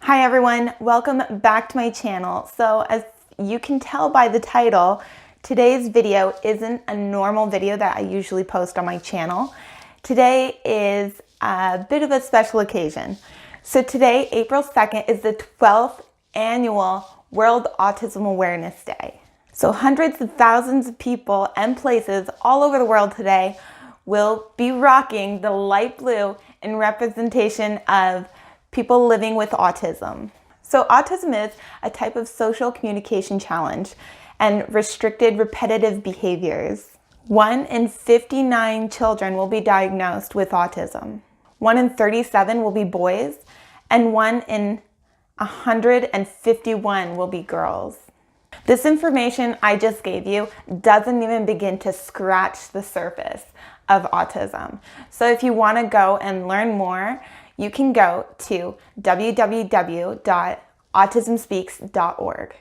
Hi everyone, welcome back to my channel. So as you can tell by the title, today's video isn't a normal video that I usually post on my channel. Today is a bit of a special occasion. So today, April 2nd, is the 12th annual World Autism Awareness Day. So hundreds of thousands of people and places all over the world today will be rocking the light blue in representation of people living with autism. So autism is a type of social communication challenge and restricted repetitive behaviors. 1 in 59 children will be diagnosed with autism. 1 in 37 will be boys, and 1 in 151 will be girls. This information I just gave you doesn't even begin to scratch the surface of autism. So if you want to go and learn more, you can go to www.autismspeaks.org.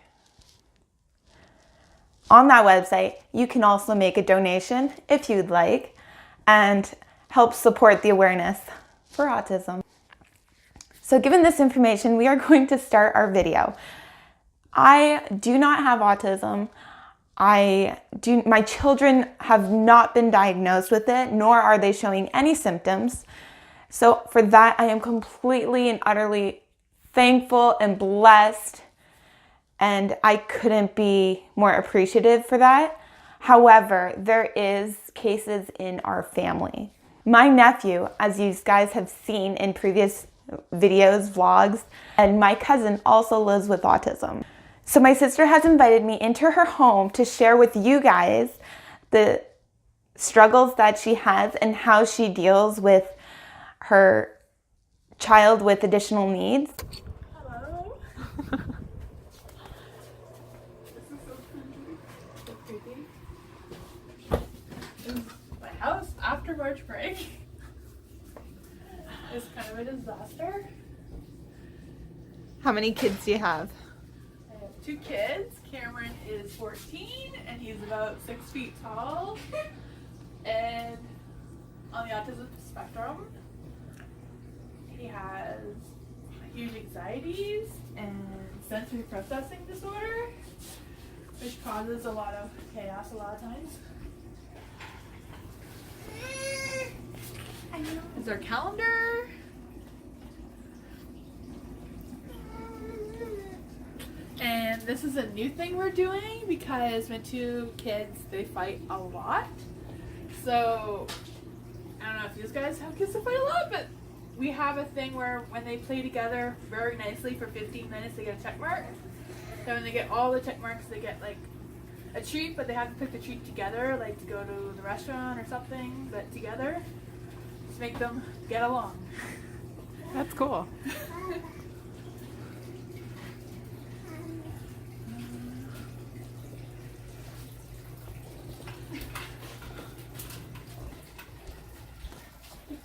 On that website, you can also make a donation if you'd like and help support the awareness for autism. So given this information, we are going to start our video. I do not have autism. My children have not been diagnosed with it, nor are they showing any symptoms. So for that, I am completely and utterly thankful and blessed, and I couldn't be more appreciative for that. However, there is cases in our family. My nephew, as you guys have seen in previous videos, vlogs, and my cousin also lives with autism. So my sister has invited me into her home to share with you guys the struggles that she has and how she deals with her child with additional needs. Hello. This is so creepy. So creepy. This is my house after March break. It's kind of a disaster. How many kids do you have? I have 2 kids. Cameron is 14 and he's about 6 feet tall and on the autism spectrum. He has huge anxieties and sensory processing disorder, which causes a lot of chaos a lot of times. Is our calendar. And this is a new thing we're doing because my 2 kids, they fight a lot. So, I don't know if you guys have kids that fight a lot, but we have a thing where when they play together very nicely for 15 minutes, they get a check mark. Then when they get all the check marks, they get like a treat, but they have to pick the treat together, like to go to the restaurant or something, but together. Just make them get along. That's cool.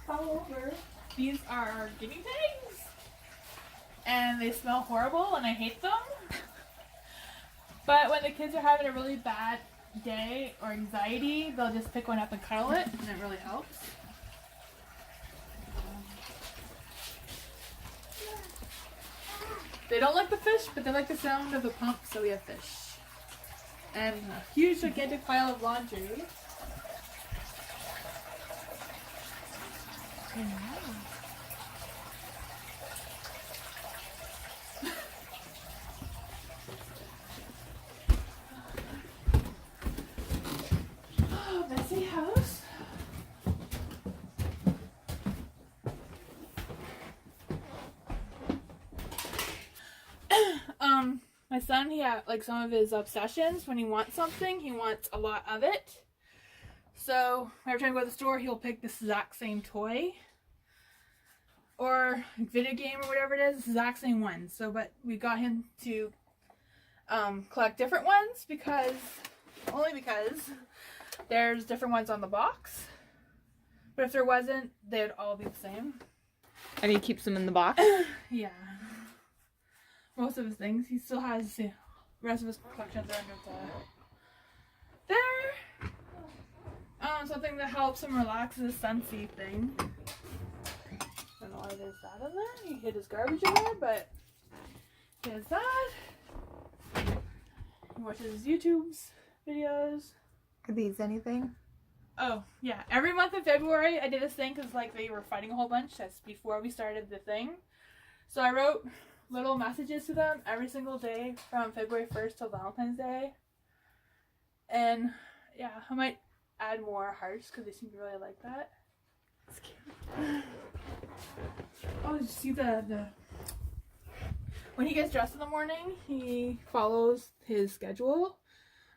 Follow over. These are our guinea pigs, and they smell horrible, and I hate them. But when the kids are having a really bad day or anxiety, they'll just pick one up and cuddle it, and it really helps. They don't like the fish, but they like the sound of the pump, so we have fish. And a huge, gigantic pile of laundry. Oh, messy house. My son, he had like some of his obsessions. When he wants something, he wants a lot of it. So every time I go to the store, he'll pick this exact same toy or video game or whatever it is, the exact same one. So, but we got him to collect different ones because there's different ones on the box. But if there wasn't, they would all be the same. And he keeps them in the box? Yeah. Most of his things. He still has the rest of his collections are under there. Something that helps him relax is a Sunseed thing. I don't know why there's that in there. He hid his garbage in there, but He has that. He watches YouTube's videos. Are these anything? Oh, yeah. Every month in February, I did this thing because, like, they were fighting a whole bunch. That's before we started the thing. So I wrote little messages to them every single day from February 1st till Valentine's Day. And, yeah, I might add more hearts because they seem to really like that. It's cute. Oh, did you see the... When he gets dressed in the morning, he follows his schedule.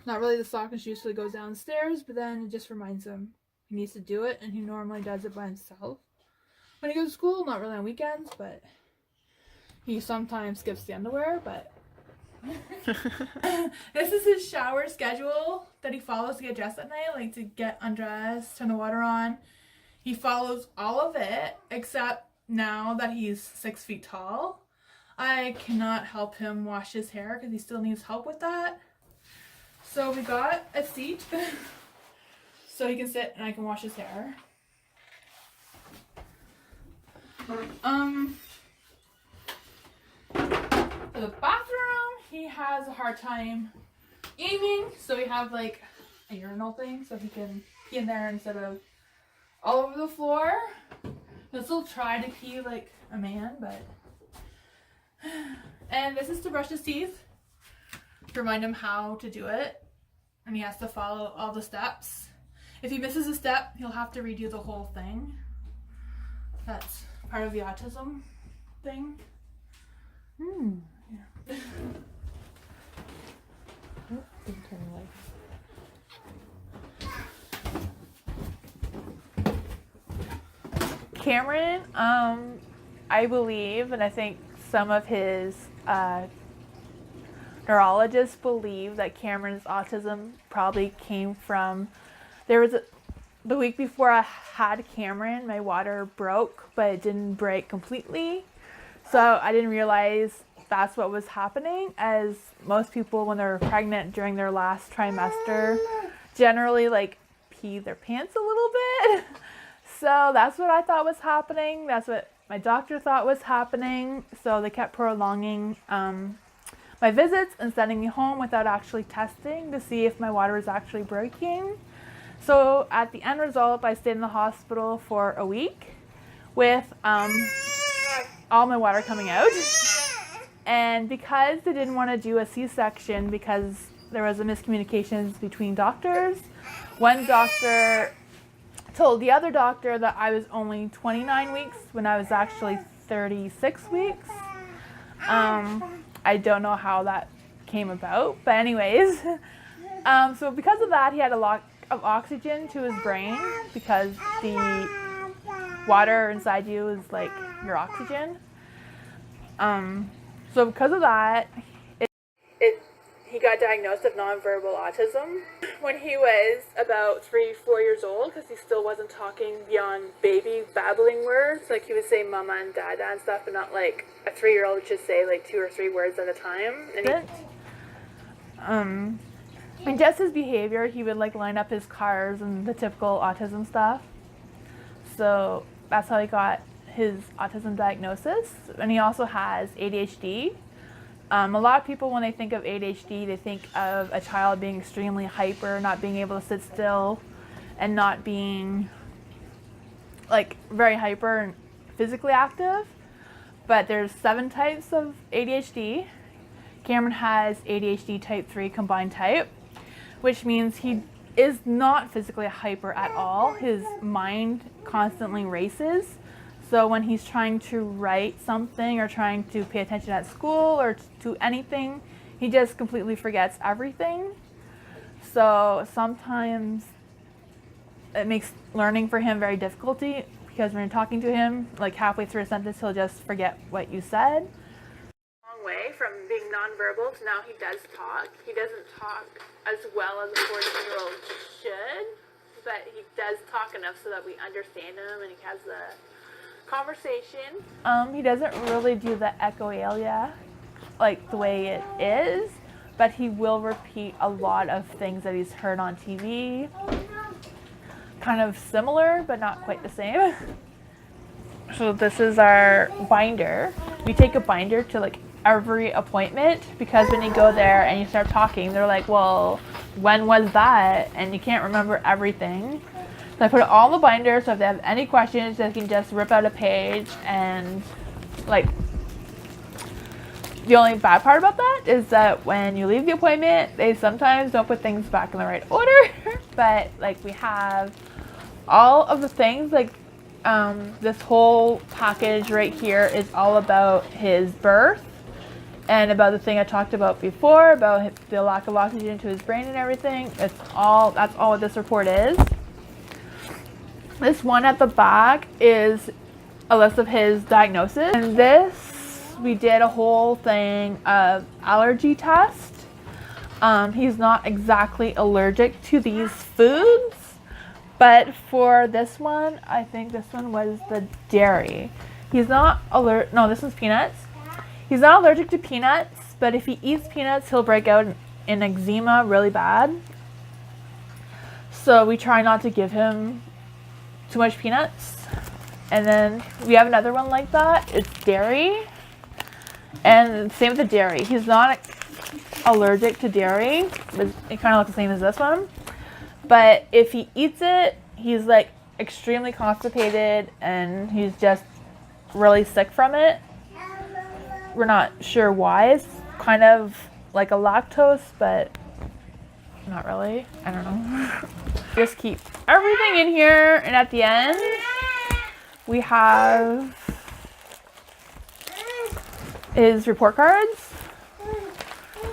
Not really the sock and shoes, so he goes downstairs, but then it just reminds him he needs to do it, and he normally does it by himself. When he goes to school, not really on weekends, but he sometimes skips the underwear, but... This is his shower schedule that he follows to get dressed at night, like to get undressed, turn the water on. He follows all of it, except now that he's 6 feet tall. I cannot help him wash his hair because he still needs help with that. So we got a seat so he can sit and I can wash his hair. For the bathroom, he has a hard time aiming, so we have like a urinal thing so he can pee in there instead of all over the floor. He'll still try to pee like a man, but... And this is to brush his teeth. To remind him how to do it, and he has to follow all the steps. If he misses a step, he'll have to redo the whole thing. That's part of the autism thing. Yeah. Cameron, I believe, and I think some of his neurologists believe that Cameron's autism probably came from, the week before I had Cameron, my water broke, but it didn't break completely. So I didn't realize that's what was happening, as most people when they're pregnant during their last trimester generally like pee their pants a little bit. So that's what I thought was happening. That's what my doctor thought was happening. So they kept prolonging my visits and sending me home without actually testing to see if my water was actually breaking. So at the end result, I stayed in the hospital for a week with all my water coming out. And because they didn't want to do a C-section because there was a miscommunication between doctors, one doctor told the other doctor that I was only 29 weeks when I was actually 36 weeks. I don't know how that came about, but anyways. So because of that, he had a lot of oxygen to his brain because the water inside you is like your oxygen. So because of that, he got diagnosed with nonverbal autism when he was about 3-4 years old, because he still wasn't talking beyond baby babbling words. Like he would say mama and dada and stuff, but not like a 3-year-old would just say like 2 or 3 words at a time. And just his behavior, he would like line up his cars and the typical autism stuff. So that's how he got his autism diagnosis. And he also has ADHD. A lot of people, when they think of ADHD, they think of a child being extremely hyper, not being able to sit still, and not being like very hyper and physically active. But there's 7 types of ADHD. Cameron has ADHD type 3 combined type, which means he is not physically hyper at all. His mind constantly races. So when he's trying to write something or trying to pay attention at school or to anything, he just completely forgets everything. So sometimes it makes learning for him very difficult because when you're talking to him, like halfway through a sentence, he'll just forget what you said. Long way from being nonverbal to now he does talk. He doesn't talk as well as a 14-year-old should, but he does talk enough so that we understand him and he has the conversation. He doesn't really do the echolalia like the way it is, but he will repeat a lot of things that he's heard on TV. Kind of similar, but not quite the same. So this is our binder. We take a binder to like every appointment, because when you go there and you start talking, they're like, well, when was that? And you can't remember everything. So I put it all in the binder, so if they have any questions, they can just rip out a page. And like, the only bad part about that is that when you leave the appointment, they sometimes don't put things back in the right order. But like, we have all of the things, like this whole package right here is all about his birth and about the thing I talked about before, about the lack of oxygen to his brain and everything. That's all what this report is. This one at the back is a list of his diagnosis. And this, we did a whole thing of allergy test. He's not exactly allergic to these foods, but for this one, I think this one was the dairy. He's not allergic. No, this one's peanuts. He's not allergic to peanuts, but if he eats peanuts, he'll break out in eczema really bad. So we try not to give him too much peanuts. And then we have another one like that. It's dairy. And same with the dairy. He's not allergic to dairy. It kind of looks the same as this one. But if he eats it, he's like extremely constipated and he's just really sick from it. We're not sure why. It's kind of like a lactose, but not really. I don't know. Just keep everything in here, and at the end we have his report cards.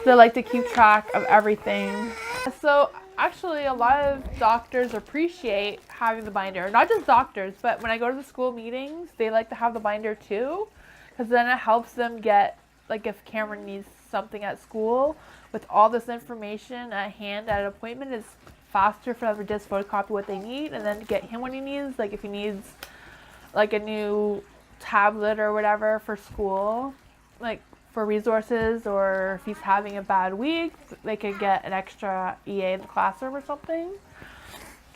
They like to keep track of everything. So actually, a lot of doctors appreciate having the binder. Not just doctors, but when I go to the school meetings, they like to have the binder too, because then it helps them get, like if Cameron needs something at school, with all this information at hand at an appointment, it's faster for them to just photocopy what they need and then get him what he needs. Like if he needs like a new tablet or whatever for school, like for resources, or if he's having a bad week, they could get an extra EA in the classroom or something.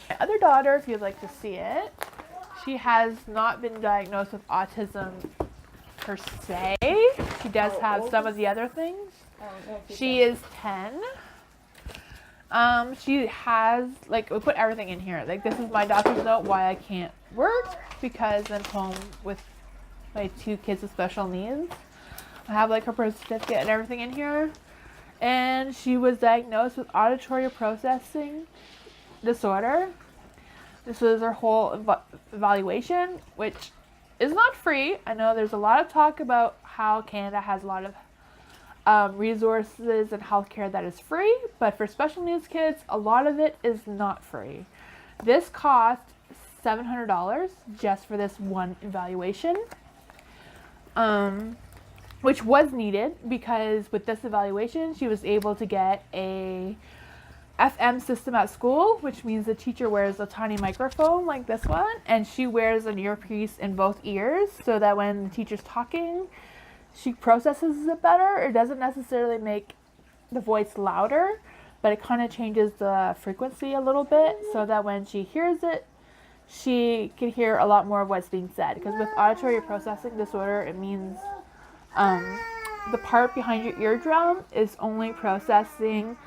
My other daughter, if you'd like to see it, she has not been diagnosed with autism per se. She does have some of the other things. She is 10. She has, like, we put everything in here. Like, this is my doctor's note why I can't work, because I'm home with my 2 kids with special needs. I have like her birth certificate and everything in here. And she was diagnosed with auditory processing disorder. This was her whole evaluation, which is not free. I know there's a lot of talk about how Canada has a lot of resources and healthcare that is free, but for special needs kids, a lot of it is not free. This cost $700 just for this one evaluation, which was needed because with this evaluation, she was able to get a FM system at school, which means the teacher wears a tiny microphone like this one, and she wears an earpiece in both ears so that when the teacher's talking, she processes it better. It doesn't necessarily make the voice louder, but it kind of changes the frequency a little bit so that when she hears it, she can hear a lot more of what's being said. Because with auditory processing disorder, it means the part behind your eardrum is only processing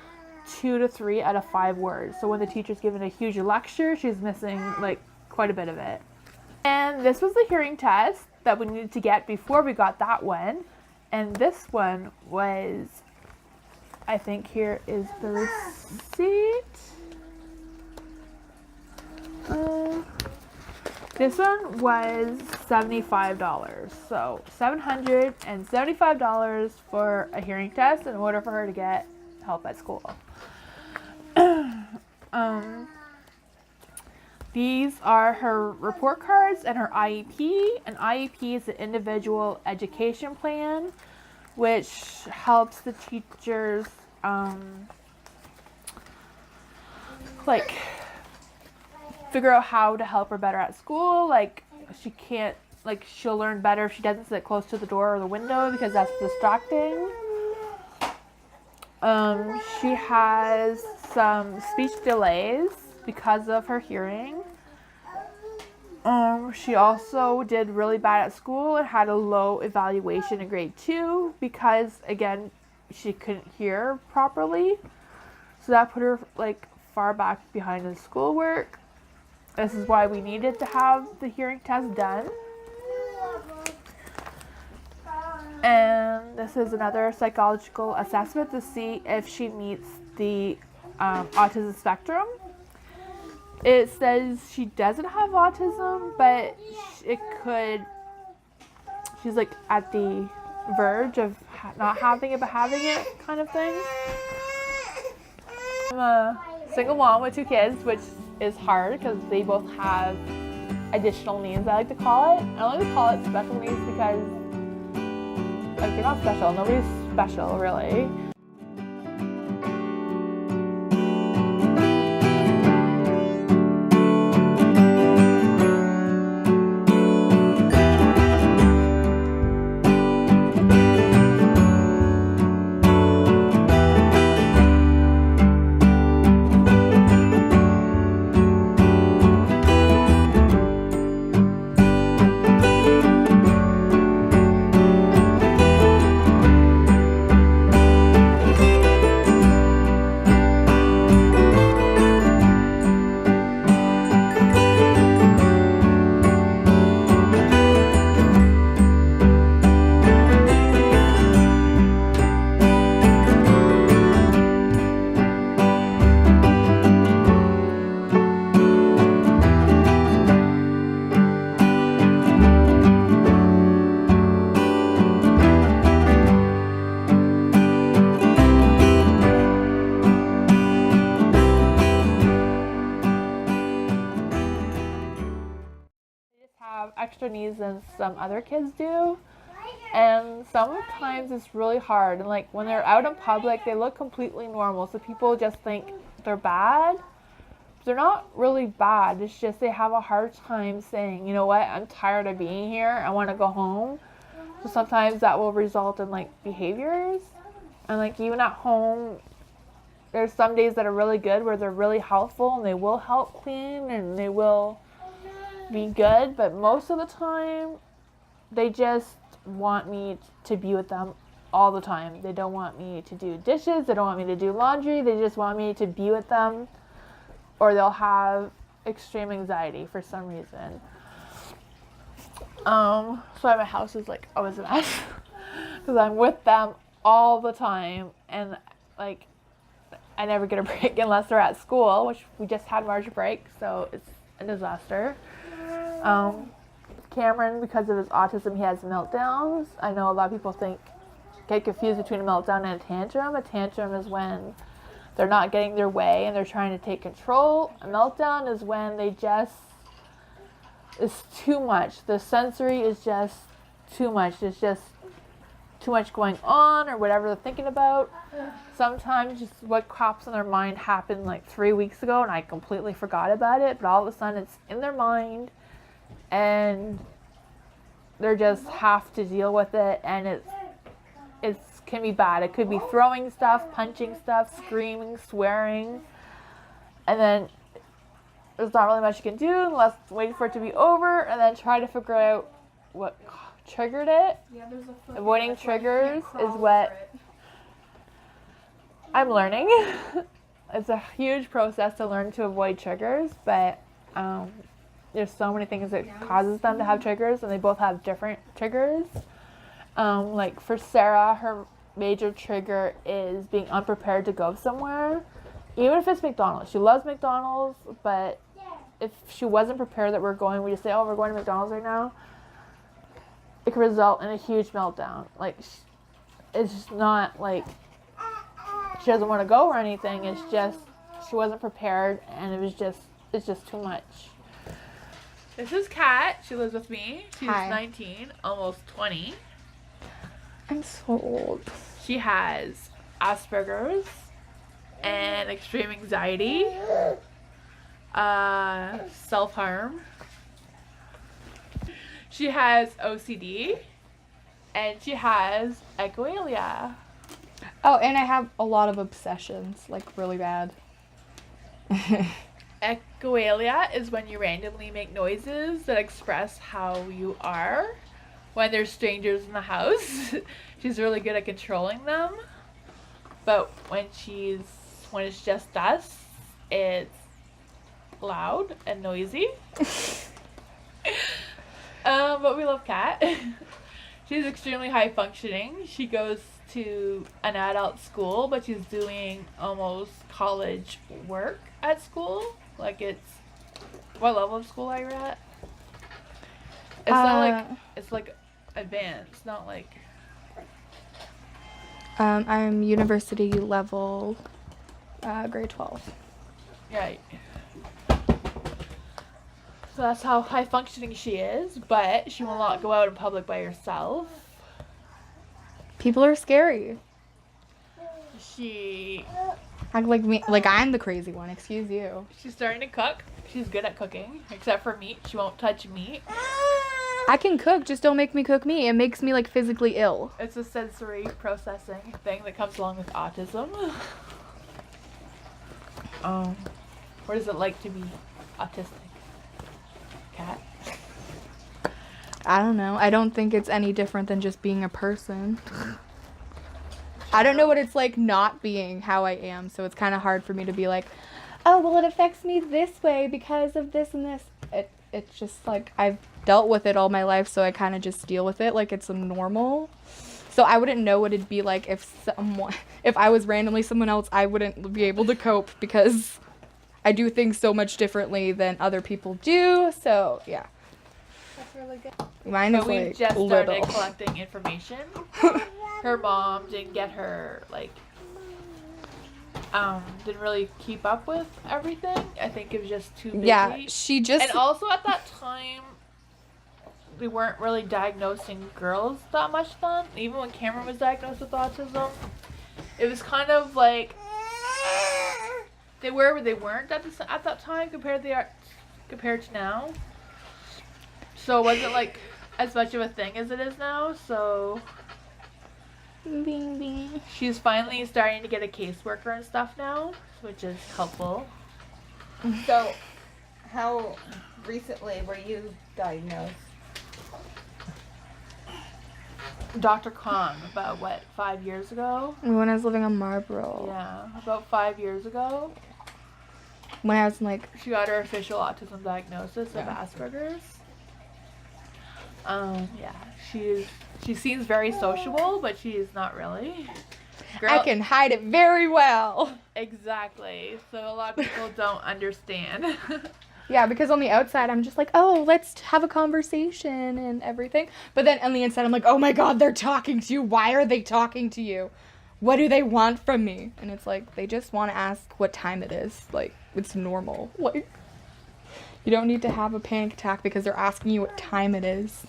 2 to 3 out of 5 words. So when the teacher's giving a huge lecture, she's missing like quite a bit of it. And this was the hearing test that we needed to get before we got that one. And this one was, I think here is the receipt. This one was $75. So $775 for a hearing test in order for her to get help at school. These are her report cards and her IEP. An IEP is an individual education plan, which helps the teachers like figure out how to help her better at school. Like she'll learn better if she doesn't sit close to the door or the window because that's distracting. She has some speech delays because of her hearing. She also did really bad at school and had a low evaluation in grade 2 because, again, she couldn't hear properly. So that put her like far back behind in schoolwork. This is why we needed to have the hearing test done. And this is another psychological assessment to see if she meets the autism spectrum. It says she doesn't have autism, but she's like at the verge of not having it, but having it kind of thing. I'm a single mom with 2 kids, which is hard because they both have additional needs, I like to call it. I like to call it special needs because like they're not special. Nobody's special, really. Extra needs than some other kids do, and sometimes it's really hard. And like when they're out in public, they look completely normal, so people just think they're bad. They're not really bad. It's just they have a hard time saying, you know what, I'm tired of being here, I want to go home. So sometimes that will result in like behaviors, and like even at home there's some days that are really good where they're really helpful and they will help clean and they will be good, but most of the time they just want me to be with them all the time. They don't want me to do dishes, they don't want me to do laundry, they just want me to be with them, or they'll have extreme anxiety for some reason. So my house is like always a mess because I'm with them all the time, and like I never get a break unless they're at school, which we just had March break, so it's a disaster. Cameron, because of his autism, he has meltdowns. I know a lot of people get confused between a meltdown and a tantrum. A tantrum is when they're not getting their way and they're trying to take control. A meltdown is when it's too much. The sensory is just too much. It's just too much going on or whatever they're thinking about. Sometimes just what crops in their mind happened like 3 weeks ago and I completely forgot about it, but all of a sudden it's in their mind and they just have to deal with it, and it can be bad. It could be throwing stuff, punching stuff, screaming, swearing, and then there's not really much you can do unless wait for it to be over and then try to figure out what triggered it. Yeah, there's a Avoiding triggers is what I'm learning. It's a huge process to learn to avoid triggers, but there's so many things that causes them to have triggers, and they both have different triggers. Like for Sarah, her major trigger is being unprepared to go somewhere, even if it's McDonald's. She loves McDonald's, but if she wasn't prepared that we're going, we just say, oh, we're going to McDonald's right now, it could result in a huge meltdown. Like, it's just not like she doesn't want to go or anything. It's just she wasn't prepared, and it's just too much. This is Kat. She lives with me. She's 19, almost 20. I'm so old. She has Asperger's and extreme anxiety, self-harm. She has OCD, and she has echolalia. Oh, and I have a lot of obsessions, like really bad. Echolalia is when you randomly make noises that express how you are when there's strangers in the house. She's really good at controlling them. But when it's just us, it's loud and noisy. But we love Kat. She's extremely high functioning. She goes to an adult school, but she's doing almost college work at school. Like it's what level of school are you at? It's not like it's like advanced, not like I'm university level, grade 12. right. So that's how high functioning she is, but she will not go out in public by herself. People are scary. She Act like me, like I'm the crazy one. Excuse you. She's starting to cook. She's good at cooking, except for meat. She won't touch meat. I can cook, just don't make me cook meat. It makes me like physically ill. It's a sensory processing thing that comes along with autism. What is it like to be autistic? Kat? I don't know. I don't think it's any different than just being a person. I don't know what it's like not being how I am, so it's kind of hard for me to be like, oh, well, it affects me this way because of this and this. It's just like I've dealt with it all my life, so I kind of just deal with it like it's a normal. So I wouldn't know what it'd be like if I was randomly someone else, I wouldn't be able to cope because I do things so much differently than other people do. So yeah. That's really good. Mine is But we like just started little. collecting information. Her mom didn't get her didn't really keep up with everything. I think it was just too busy. Yeah, she just. And also at that time, we weren't really diagnosing girls that much then. Even when Cameron was diagnosed with autism, it was kind of like they were, but they weren't at that time compared to now. So it wasn't like as much of a thing as it is now. So she's finally starting to get a caseworker and stuff now, which is helpful. So, how recently were you diagnosed? Dr. Khan, about 5 years ago? When I was living on Marlboro. Yeah, about 5 years ago. When I was in like. She got her official autism diagnosis of Asperger's. Yeah, she seems very sociable, but she is not really. I can hide it very well. Exactly. So a lot of people don't understand. Yeah, because on the outside, I'm just like, oh, let's have a conversation and everything. But then on the inside, I'm like, oh my God, they're talking to you. Why are they talking to you? What do they want from me? And it's like, they just want to ask what time it is. Like, it's normal. Like, you don't need to have a panic attack because they're asking you what time it is.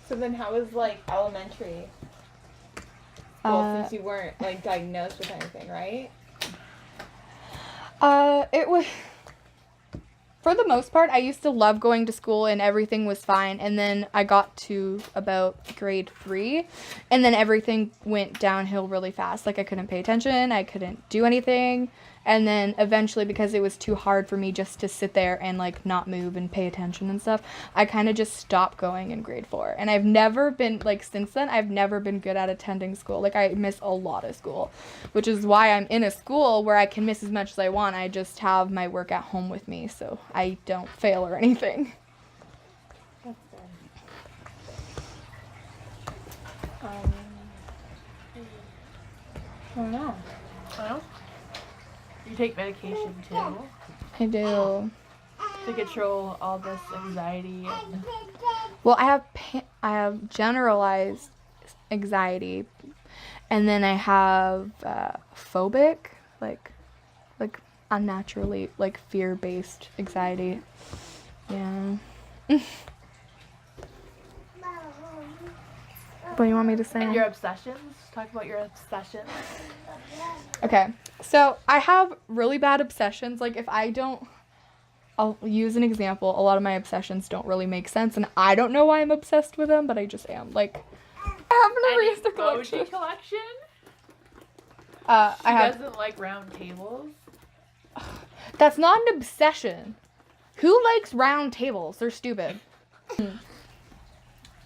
So then how was like elementary school since you weren't like diagnosed with anything, right? It was, for the most part, I used to love going to school and everything was fine. And then I got to about grade 3 and then everything went downhill really fast. Like I couldn't pay attention. I couldn't do anything. And then eventually, because it was too hard for me just to sit there and like not move and pay attention and stuff, I kind of just stopped going in grade 4. And I've never been, like since then, I've never been good at attending school. Like I miss a lot of school, which is why I'm in a school where I can miss as much as I want. I just have my work at home with me, so I don't fail or anything. That's good. I don't know. Well, you take medication too I do. to control all this anxiety and Well, I have generalized anxiety, and then I have phobic, like unnaturally, like fear-based anxiety. Yeah. What do you want me to say? and your obsessions. Talk about your obsessions. Okay, so I have really bad obsessions. Like, if I don't, I'll use an example. A lot of my obsessions don't really make sense, and I don't know why I'm obsessed with them, but I just am. Like, I have an eraser collection. Emoji collection. I She have. doesn't like round tables. That's not an obsession. Who likes round tables? They're stupid.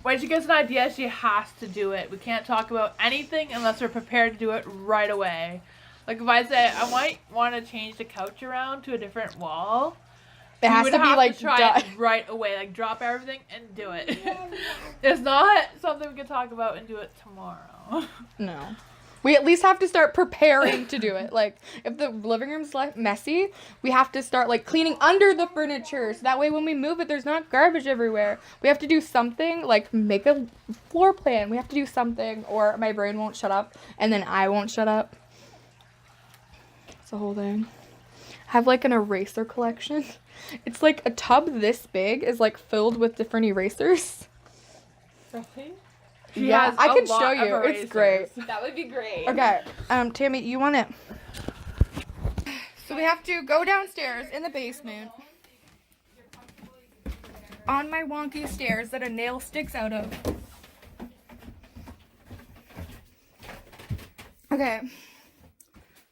When she gets an idea, she has to do it. We can't talk about anything unless we're prepared to do it right away. Like if I say I might want to change the couch around to a different wall, It has to be like try it right away. Like drop everything and do it. It's not something we can talk about and do it tomorrow. No. We at least have to start preparing to do it. Like, if the living room's messy, we have to start, like, cleaning under the furniture. So that way when we move it, there's not garbage everywhere. We have to do something, like, make a floor plan. We have to do something, or my brain won't shut up, and then I won't shut up. It's the whole thing. I have, like, an eraser collection. It's, like, a tub this big is, like, filled with different erasers. Really? Yeah, I can show you. It's great. That would be great. Okay, Tammy, you want it? So we have to go downstairs in the basement on my wonky stairs that a nail sticks out of. Okay,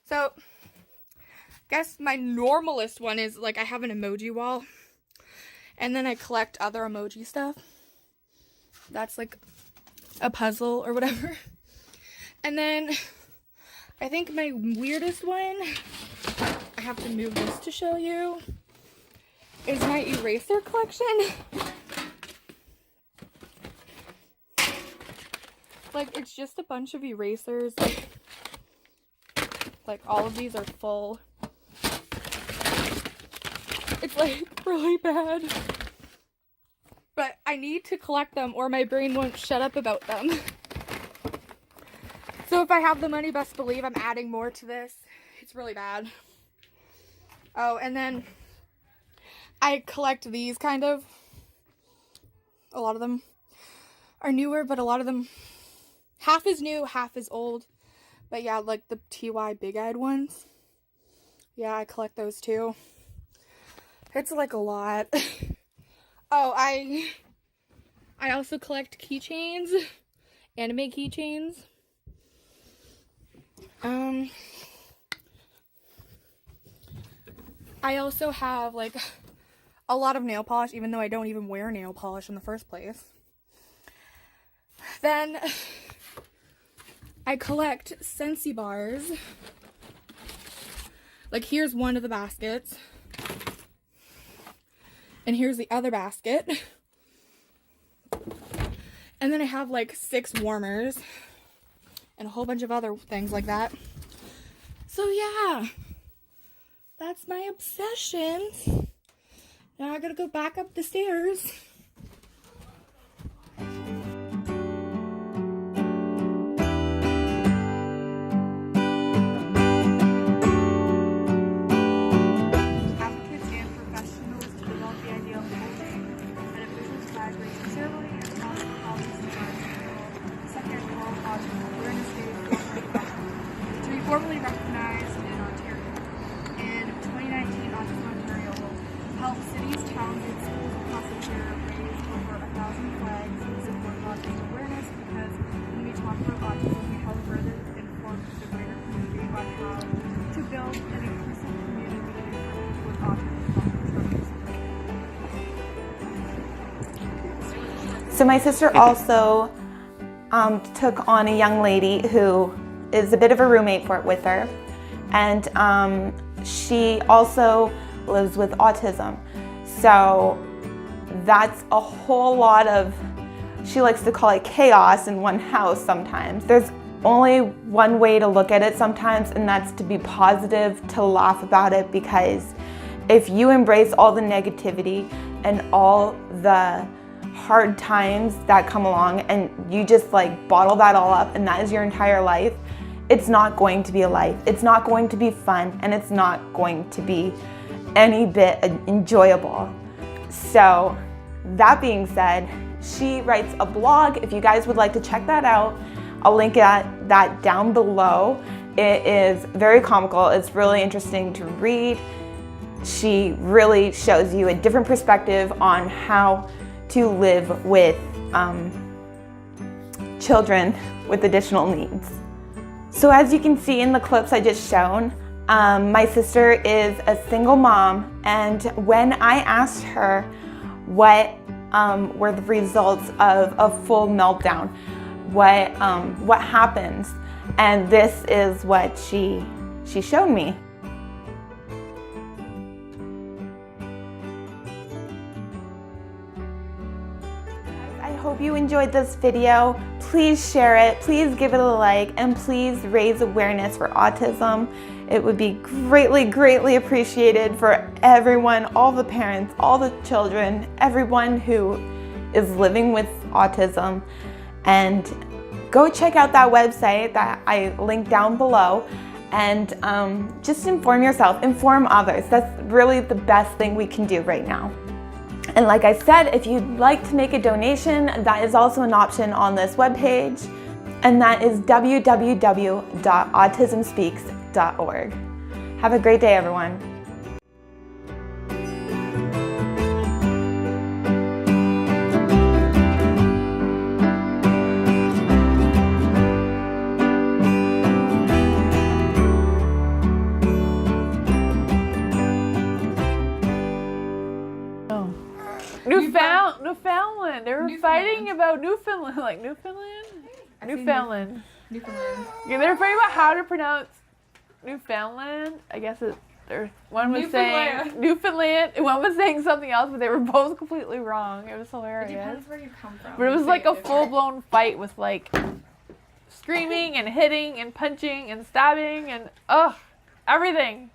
so I guess my normalest one is like I have an emoji wall, and then I collect other emoji stuff. That's like a puzzle or whatever. And then I think my weirdest one, I have to move this to show you, is my eraser collection. Like, it's just a bunch of erasers. Like all of these are full. It's like really bad. But I need to collect them or my brain won't shut up about them. So if I have the money, best believe I'm adding more to this. It's really bad. Oh, and then I collect these kind of. A lot of them are newer, but a lot of them, half is new, half is old. But yeah, like the TY big-eyed ones. Yeah, I collect those too. It's like a lot. Oh, I also collect keychains, anime keychains. I also have like a lot of nail polish, even though I don't even wear nail polish in the first place. Then I collect Scentsy bars. Like here's one of the baskets. And here's the other basket. And then I have like 6 warmers and a whole bunch of other things like that. So yeah, that's my obsession. Now I gotta go back up the stairs. Formally recognized in Ontario. In 2019, Autism Ontario will help cities, towns, and schools across Ontario raise over 1,000 flags in support of autism awareness, because when we talk about autism, we have further informed the greater community about how to build an inclusive community that encourages with autism struggles. So my sister also took on a young lady who is a bit of a roommate with her, and she also lives with autism. So that's a whole lot of, she likes to call it chaos in one house sometimes. There's only one way to look at it sometimes, and that's to be positive, to laugh about it, because if you embrace all the negativity and all the hard times that come along and you just like bottle that all up and that is your entire life, it's not going to be a life. It's not going to be fun, and it's not going to be any bit enjoyable. So that being said, she writes a blog. If you guys would like to check that out, I'll link that down below. It is very comical. It's really interesting to read. She really shows you a different perspective on how to live with children with additional needs. So as you can see in the clips I just shown, My sister is a single mom, and when I asked her what were the results of a full meltdown, what happens, and this is what she showed me. I hope you enjoyed this video. Please share it, please give it a like, and please raise awareness for autism. It would be greatly, greatly appreciated for everyone, all the parents, all the children, everyone who is living with autism. And go check out that website that I linked down below, and just inform yourself, inform others. That's really the best thing we can do right now. And like I said, if you'd like to make a donation, that is also an option on this webpage, and that is www.autismspeaks.org. Have a great day, everyone. Newfoundland. They were fighting about Newfoundland, like Newfoundland? Newfoundland. Newfoundland. Yeah, they were fighting about how to pronounce Newfoundland. I guess one was saying Newfoundland, and one was saying something else, but they were both completely wrong. It was hilarious. It depends where you come from. But it was like a full-blown fight with like screaming and hitting and punching and stabbing and everything.